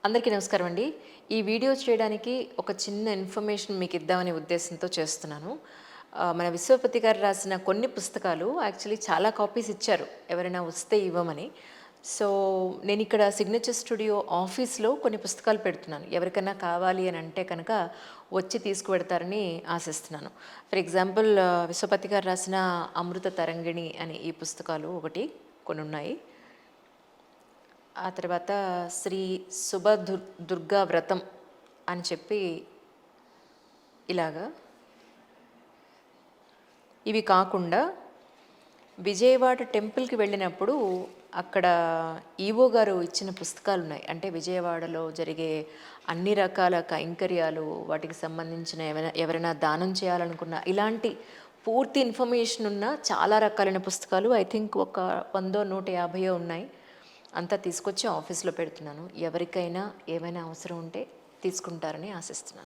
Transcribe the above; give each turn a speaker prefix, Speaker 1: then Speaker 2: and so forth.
Speaker 1: అందరికీ నమస్కారం అండి. ఈ వీడియో చేయడానికి ఒక చిన్న ఇన్ఫర్మేషన్ మీకు ఇద్దామనే ఉద్దేశంతో చేస్తున్నాను. మన విశ్వపతి గారు రాసిన కొన్ని పుస్తకాలు యాక్చువల్లీ చాలా కాపీస్ ఇచ్చారు. ఎవరైనా వస్తే ఇవ్వమని. సో, నేనిక్కడ సిగ్నేచర్ స్టూడియో ఆఫీస్‌లో కొన్ని పుస్తకాలు పెడుతున్నాను. ఎవరికన్నా కావాలి అని అంటే కనుక వచ్చి తీసుకువెడతారని ఆశిస్తున్నాను. ఫర్ ఎగ్జాంపుల్ విశ్వపతి గారు రాసిన 'అమృత తరంగిణి' అనే ఈ పుస్తకాలు కొన్నున్నాయి. ఆ తర్వాత శ్రీ దుర్గా వ్రతం అని చెప్పి ఇలాగా. ఇవి కాకుండా విజయవాడ టెంపుల్‌కి వెళ్ళినప్పుడు అక్కడ ఈవో గారు ఇచ్చిన పుస్తకాలున్నాయి. అంటే విజయవాడలో జరిగే అన్ని రకాల కైంకర్యాలు, వాటికి సంబంధించిన ఎవరైనా దానం చేయాలనుకున్న ఇలాంటి పూర్తి ఇన్ఫర్మేషన్ ఉన్న చాలా రకాలైన పుస్తకాలు ఐ థింక్ ఒక 100, 150 ఉన్నాయి. అంతా తీసుకొచ్చి ఆఫీస్‌లో పెడుతున్నాను. ఎవరికైనా ఏమైనా అవసరం ఉంటే తీసుకుంటారని ఆశిస్తున్నాను.